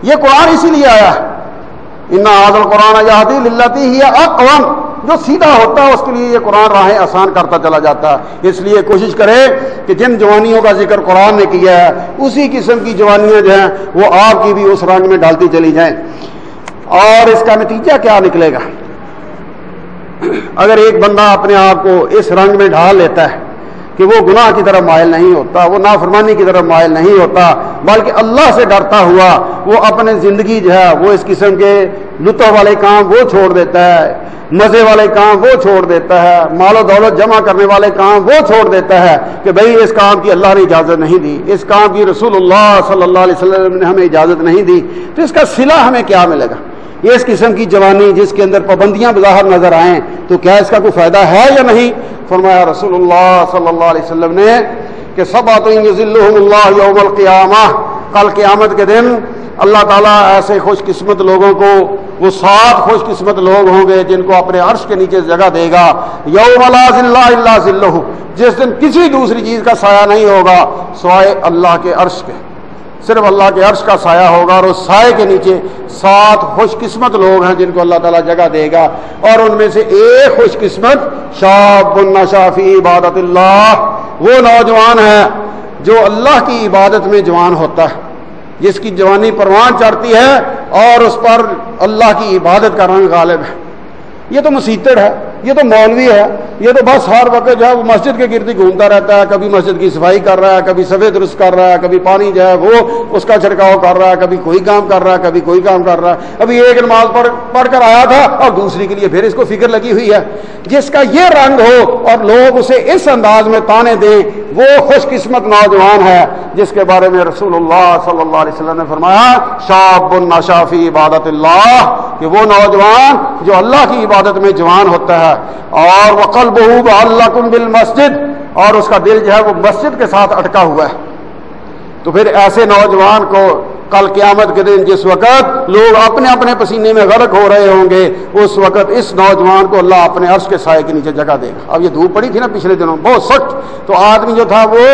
یہ قرآن اسی لیے آیا ہے، ان ھذا القرآن یہدی للتی ہی اقوم، جو سیدھا ہوتا ہے اس کے لیے یہ قرآن راہیں آسان کرتا چلا جاتا ہے۔ اس لیے کوشش کرے کہ جن جوانیوں کا ذکر قرآن نے کیا ہے اسی قسم کی جوانیاں جو ہیں وہ آپ کی بھی اس رنگ میں ڈالتی چلی جائیں۔ اور اس کا نتیجہ کیا نکلے گا؟ اگر ایک بندہ اپنے آپ کو اس رنگ میں ڈھال لیتا ہے کہ وہ گناہ کی طرف مائل نہیں ہوتا، وہ نافرمانی کی طرف مائل نہیں ہوتا، بلکہ اللہ سے ڈرتا ہوا وہ اپنے زندگی جو ہے وہ اس قسم کے لطف والے کام وہ چھوڑ دیتا ہے، مزے والے کام وہ چھوڑ دیتا ہے، مال و دولت جمع کرنے والے کام وہ چھوڑ دیتا ہے کہ بھئی اس کام کی اللہ نے اجازت نہیں دی، اس کام کی رسول اللہ صلی اللہ علیہ وسلم نے ہمیں اجازت نہیں دی، تو اس کا صلہ ہمیں کیا ملے گا؟ یہ اس قسم کی جوانی جس کے اندر پابندیاں بظاہر نظر آئیں تو کیا اس کا کوئی فائدہ ہے یا نہیں؟ فرمایا رسول اللہ صلی اللہ علیہ وسلم نے کہ سبعۃ یظلھم اللہ یوم القیامہ، کل قیامت کے دن اللہ تعالیٰ ایسے خوش قسمت لوگوں کو، وہ 7 خوش قسمت لوگ ہوں گے جن کو اپنے عرش کے نیچے جگہ دے گا، یوم لا ظل الا ظلہ، جس دن کسی دوسری چیز کا سایہ نہیں ہوگا سوائے اللہ کے عرش کے، صرف اللہ کے عرش کا سایہ ہوگا، اور اس سائے کے نیچے 7 خوش قسمت لوگ ہیں جن کو اللہ تعالیٰ جگہ دے گا، اور ان میں سے ایک خوش قسمت شاب نشأ فی عبادت اللہ، وہ نوجوان ہے جو اللہ کی عبادت میں جوان ہوتا ہے، جس کی جوانی پروان چڑھتی ہے اور اس پر اللہ کی عبادت کا رنگ غالب ہے۔ یہ تو مسیتڑ ہے، یہ تو مولوی ہے، یہ تو بس ہر وقت جو ہے وہ مسجد کے گرد گھومتا رہتا ہے، کبھی مسجد کی صفائی کر رہا ہے، کبھی صفے درست کر رہا ہے، کبھی پانی جو ہے وہ اس کا چھڑکاؤ کر رہا ہے، کبھی کوئی کام کر رہا ہے، کبھی کوئی کام کر رہا ہے، ابھی ایک نماز پڑھ کر آیا تھا اور دوسری کے لیے پھر اس کو فکر لگی ہوئی ہے۔ جس کا یہ رنگ ہو اور لوگ اسے اس انداز میں تانے دیں، وہ خوش قسمت نوجوان ہے جس کے بارے میں رسول اللہ صلی اللہ علیہ وسلم نے فرمایا شاب نشأ فی عبادت اللہ، کہ وہ نوجوان جو اللہ کی عبادت میں جوان ہوتا ہے، اور وقلبہ معلق بالمسجد، اور اس کا دل جو ہے وہ مسجد کے ساتھ اٹکا ہوا ہے۔ تو پھر ایسے نوجوان کو کل قیامت کے دن جس وقت لوگ اپنے اپنے پسینے میں غرق ہو رہے ہوں گے، اس وقت اس نوجوان کو اللہ اپنے عرش کے سائے کے نیچے جگہ دے گا۔ اب یہ دھوپ پڑی تھی نا پچھلے دنوں بہت سخت، تو آدمی جو تھا وہ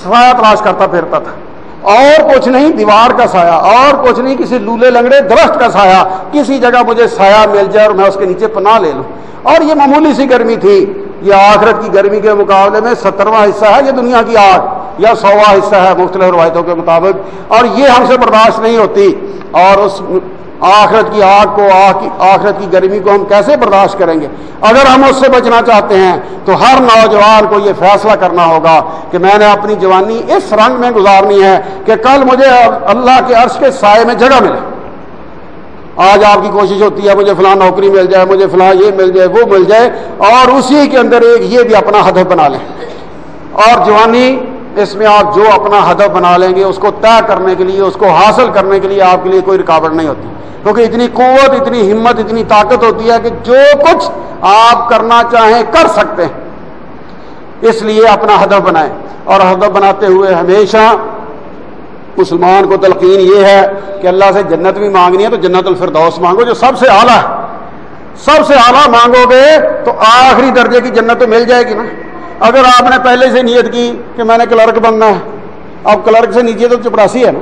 سایہ تلاش کرتا پھرتا تھا، اور کچھ نہیں دیوار کا سایہ، اور کچھ نہیں کسی لولے لنگڑے درخت کا سایہ، کسی جگہ مجھے سایہ مل جائے اور میں اس کے نیچے پناہ لے لوں۔ اور یہ معمولی سی گرمی تھی، یہ آخرت کی گرمی کے مقابلے میں 70واں حصہ ہے یہ دنیا کی آگ، یا 100واں حصہ ہے مختلف روایتوں کے مطابق، اور یہ ہم سے برداشت نہیں ہوتی۔ اور اس آخرت کی آگ کو، آخرت کی گرمی کو ہم کیسے برداشت کریں گے؟ اگر ہم اس سے بچنا چاہتے ہیں تو ہر نوجوان کو یہ فیصلہ کرنا ہوگا کہ میں نے اپنی جوانی اس رنگ میں گزارنی ہے کہ کل مجھے اللہ کے عرش کے سائے میں جگہ ملے۔ آج آپ کی کوشش ہوتی ہے مجھے فلاں نوکری مل جائے، مجھے فلاں یہ مل جائے، وہ مل جائے، اور اسی کے اندر ایک یہ بھی اپنا ہدف بنا لیں۔ اور جوانی اس میں آپ جو اپنا ہدف بنا لیں گے اس کو طے کرنے کے لیے، اس کو حاصل کرنے کے لیے آپ کے لیے کوئی رکاوٹ نہیں ہوتی، کیونکہ اتنی قوت، اتنی ہمت، اتنی طاقت ہوتی ہے کہ جو کچھ آپ کرنا چاہیں کر سکتے ہیں۔ اس لیے اپنا ہدف بنائیں، اور ہدف بناتے ہوئے ہمیشہ مسلمان کو تلقین یہ ہے کہ اللہ سے جنت بھی مانگنی ہے تو جنت الفردوس مانگو جو سب سے اعلیٰ ہے۔ سب سے اعلیٰ مانگو گے تو آخری درجے کی جنت تو مل جائے گی نا۔ اگر آپ نے پہلے سے نیت کی کہ میں نے کلرک بننا ہے، اب کلرک سے نیچے تو چپراسی ہے نا،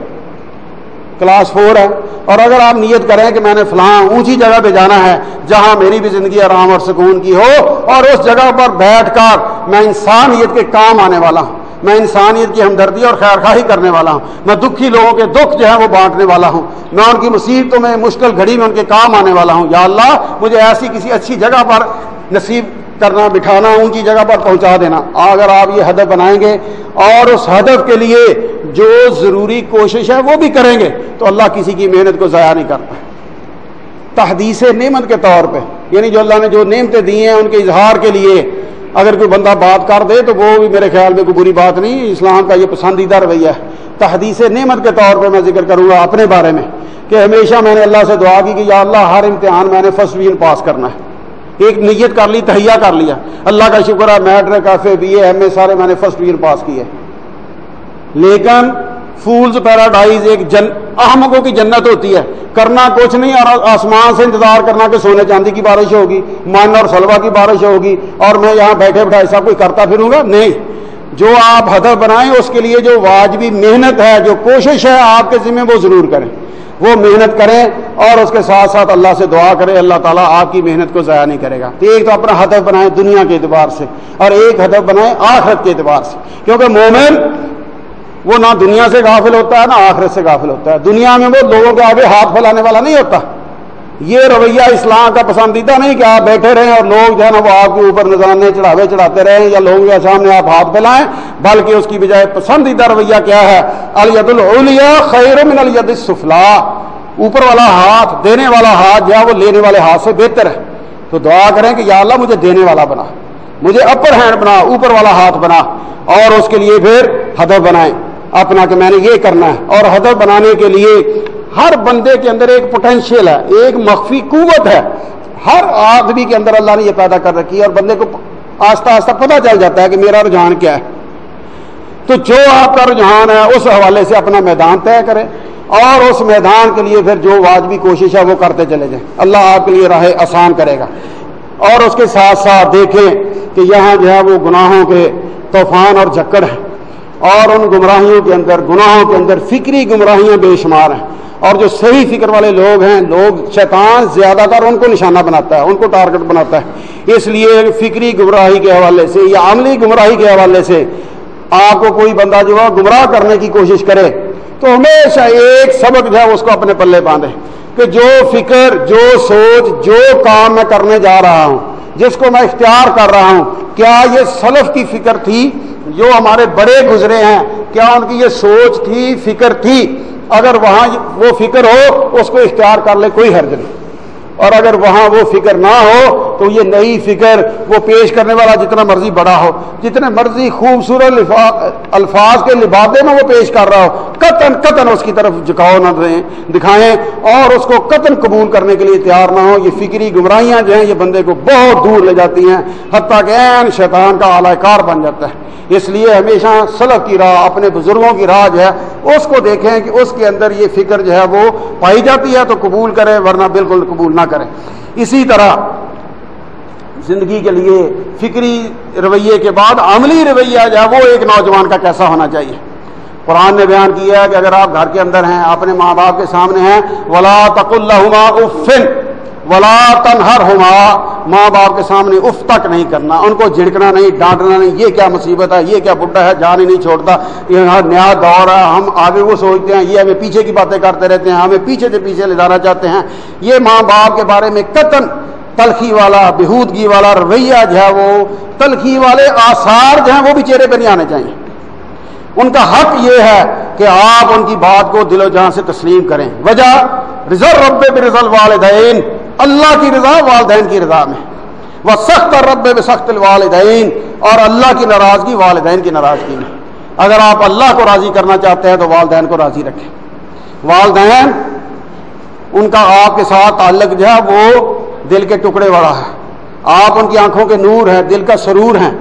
کلاس 4 ہے، اور اگر آپ نیت کریں کہ میں نے فلاں اونچی جگہ پہ جانا ہے جہاں میری بھی زندگی آرام اور سکون کی ہو، اور اس جگہ پر بیٹھ کر میں انسانیت کے کام آنے والا ہوں، میں انسانیت کی ہمدردی اور خیرخواہی کرنے والا ہوں، میں دکھی لوگوں کے دکھ جو ہے وہ بانٹنے والا ہوں، میں ان کی مصیبتوں میں مشکل گھڑی میں ان کے کام آنے والا ہوں، یا اللہ مجھے ایسی کسی اچھی جگہ پر نصیب کرنا، بٹھانا، اونچی جگہ پر پہنچا دینا۔ اگر آپ یہ ہدف بنائیں گے اور اس ہدف کے لیے جو ضروری کوشش ہے وہ بھی کریں گے تو اللہ کسی کی محنت کو ضائع نہیں کرتا۔ تحدیث نعمت کے طور پہ، یعنی جو اللہ نے جو نعمتیں دی ہیں ان کے اظہار کے لیے اگر کوئی بندہ بات کر دے تو وہ بھی میرے خیال میں کوئی بری بات نہیں، اسلام کا یہ پسندیدہ رویہ ہے۔ تحدیث نعمت کے طور پہ میں ذکر کروں گا اپنے بارے میں کہ ہمیشہ میں نے اللہ سے دعا کی کہ یا اللہ ہر امتحان میں نے فرسٹ ڈویژن پاس کرنا ہے۔ ایک نیت کر لی، تہیہ کر لیا، اللہ کا شکر ہے matric, F A, B A, M A سارے میں نے فرسٹ ڈویژن پاس کیے، لیکن فولز پیراڈائز ایک احمقوں کی جنت ہوتی ہے، کرنا کچھ نہیں اور آسمان سے انتظار کرنا کہ سونے چاندی کی بارش ہوگی، من اور سلوا کی بارش ہوگی اور میں یہاں بیٹھے بٹھائے سب کچھ کرتا پھروں گا، نہیں۔ جو آپ ہدف بنائیں اس کے لیے جو واجبی محنت ہے، جو کوشش ہے آپ کے ذمہ، وہ ضرور کریں، وہ محنت کریں اور اس کے ساتھ ساتھ اللہ سے دعا کریں، اللہ تعالیٰ آپ کی محنت کو ضائع نہیں کرے گا۔ تو ایک تو اپنا ہدف بنائیں دنیا کے اعتبار سے، اور ایک ہدف بنائیں آخرت کے اعتبار سے، کیونکہ مومن وہ نہ دنیا سے غافل ہوتا ہے نہ آخرت سے غافل ہوتا ہے۔ دنیا میں وہ لوگوں کے آگے ہاتھ پھیلانے والا نہیں ہوتا، یہ رویہ اسلام کا پسندیدہ نہیں کہ آپ بیٹھے رہیں اور لوگ جو ہے نا وہ آپ کے اوپر نذرانے چڑھاوے چڑھاتے رہیں یا لوگوں کے سامنے آپ ہاتھ پھیلائیں، بلکہ اس کی بجائے پسندیدہ رویہ کیا ہے؟ الید العلیٰ خیر من الید السفلیٰ، اوپر والا ہاتھ، دینے والا ہاتھ جو ہے وہ لینے والے ہاتھ سے بہتر ہے۔ تو دعا کریں کہ یا اللہ مجھے دینے والا بنا، مجھے اپر ہینڈ بنا، اوپر والا ہاتھ بنا، اور اس کے لیے پھر ہدف بنائیں اپنا کہ میں نے یہ کرنا ہے۔ اور ہدف بنانے کے لیے ہر بندے کے اندر ایک پوٹینشیل ہے، ایک مخفی قوت ہے، ہر آدمی کے اندر اللہ نے یہ پیدا کر رکھی ہے، اور بندے کو آہستہ آہستہ پتہ چل جاتا ہے کہ میرا رجحان کیا ہے۔ تو جو آپ کا رجحان ہے اس حوالے سے اپنا میدان طے کریں، اور اس میدان کے لیے پھر جو واجبی کوشش ہے وہ کرتے چلے جائیں، اللہ آپ کے لیے راہ آسان کرے گا۔ اور اس کے ساتھ ساتھ دیکھیں کہ یہاں جو ہے وہ گناہوں کے طوفان اور جھکڑ ہیں، اور ان گمراہیوں کے اندر، گناہوں کے اندر فکری گمراہیاں بے شمار ہیں، اور جو صحیح فکر والے لوگ ہیں، شیطان زیادہ تر ان کو نشانہ بناتا ہے، ان کو ٹارگٹ بناتا ہے۔ اس لیے فکری گمراہی کے حوالے سے یا عملی گمراہی کے حوالے سے آپ کو کوئی بندہ جو ہے گمراہ کرنے کی کوشش کرے تو ہمیشہ ایک سبق جو ہے اس کو اپنے پلے باندھے کہ جو فکر، جو سوچ، جو کام میں کرنے جا رہا ہوں، جس کو میں اختیار کر رہا ہوں، کیا یہ سلف کی فکر تھی؟ جو ہمارے بڑے گزرے ہیں کیا ان کی یہ سوچ تھی، فکر تھی؟ اگر وہاں وہ فکر ہو اس کو اختیار کر لے، کوئی حرج نہیں، اور اگر وہاں وہ فکر نہ ہو تو یہ نئی فکر وہ پیش کرنے والا جتنا مرضی بڑا ہو، جتنے مرضی خوبصورت الفاظ کے لبادے میں وہ پیش کر رہا ہو، قطعاً اس کی طرف جھکاؤ نہ دکھائیں اور اس کو قطعاً قبول کرنے کے لیے تیار نہ ہو۔ یہ فکری گمراہیاں جو ہیں یہ بندے کو بہت دور لے جاتی ہیں، حتیٰ کہ عین شیطان کا اعلی کار بن جاتا ہے۔ اس لیے ہمیشہ سلف کی راہ، اپنے بزرگوں کی راہ جو ہے اس کو دیکھیں کہ اس کے اندر یہ فکر جو ہے وہ پائی جاتی ہے تو قبول کریں، ورنہ بالکل قبول نہ کریں۔ اسی طرح زندگی کے لیے فکری رویے کے بعد عملی رویہ جو ہے وہ ایک نوجوان کا کیسا ہونا چاہیے۔ قرآن نے بیان کیا ہے کہ اگر آپ گھر کے اندر ہیں، اپنے ماں باپ کے سامنے ہیں، ولا تقل لهما اف ولا تنهرهما، ماں باپ کے سامنے اف تک نہیں کرنا، ان کو جھڑکنا نہیں، ڈانٹنا نہیں، یہ کیا مصیبت ہے، یہ کیا بڈھا ہے جان ہی نہیں چھوڑتا، یہ نیا دور ہے، ہم آگے وہ سوچتے ہیں، یہ ہمیں پیچھے کی باتیں کرتے رہتے ہیں، ہمیں پیچھے سے پیچھے لے جانا چاہتے ہیں۔ یہ ماں باپ کے بارے میں قطعاً تلخی والا، بہودگی والا رویہ جو ہے وہ، تلخی والے آثار جو ہیں وہ بھی چہرے پہ نہیں آنے چاہیے۔ ان کا حق یہ ہے کہ آپ ان کی بات کو دل و جان سے تسلیم کریں۔ وجہ رضا رب برضا الوالدین، اللہ کی رضا والدین کی رضا میں، وسخط رب بسخط الوالدین، اور اللہ کی ناراضگی والدین کی ناراضگی میں۔ اگر آپ اللہ کو راضی کرنا چاہتے ہیں تو والدین کو راضی رکھیں۔ والدین ان کا آپ کے ساتھ تعلق جو ہے وہ دل کے ٹکڑے والا ہے، آپ ان کی آنکھوں کے نور ہیں، دل کا سرور ہیں،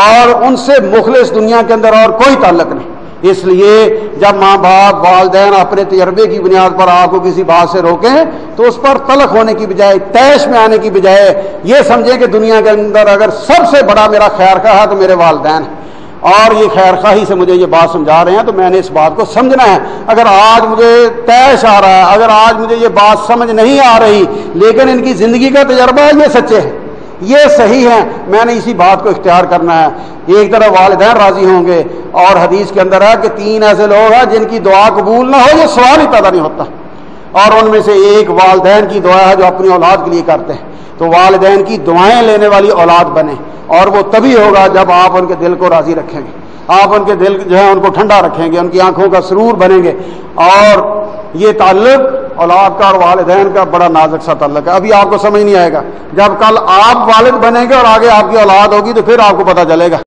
اور ان سے مخلص دنیا کے اندر اور کوئی تعلق نہیں۔ اس لیے جب ماں باپ، والدین اپنے تجربے کی بنیاد پر آپ کو کسی بات سے روکیں تو اس پر تلخ ہونے کی بجائے، طیش میں آنے کی بجائے یہ سمجھیں کہ دنیا کے اندر اگر سب سے بڑا میرا خیر خواہ ہے تو میرے والدین ہیں، اور یہ خیر خواہی سے مجھے یہ بات سمجھا رہے ہیں تو میں نے اس بات کو سمجھنا ہے۔ اگر آج مجھے طیش آ رہا ہے، اگر آج مجھے یہ بات سمجھ نہیں آ رہی، لیکن ان کی زندگی کا تجربہ ہے، یہ سچے ہیں، یہ صحیح ہے، میں نے اسی بات کو اختیار کرنا ہے۔ ایک طرف والدین راضی ہوں گے، اور حدیث کے اندر ہے کہ 3 ایسے لوگ ہیں جن کی دعا قبول نہ ہو، یہ سوال ہی پیدا نہیں ہوتا، اور ان میں سے ایک والدین کی دعا ہے جو اپنی اولاد کے لیے کرتے ہیں۔ تو والدین کی دعائیں لینے والی اولاد بنے، اور وہ تبھی ہوگا جب آپ ان کے دل کو راضی رکھیں گے، آپ ان کے دل جو ہے ان کو ٹھنڈا رکھیں گے، ان کی آنکھوں کا سرور بنیں گے۔ اور یہ تعلق اولاد کا اور والدین کا بڑا نازک سا تعلق ہے، ابھی آپ کو سمجھ نہیں آئے گا، جب کل آپ والد بنیں گے اور آگے آپ کی اولاد ہوگی تو پھر آپ کو پتہ چلے گا۔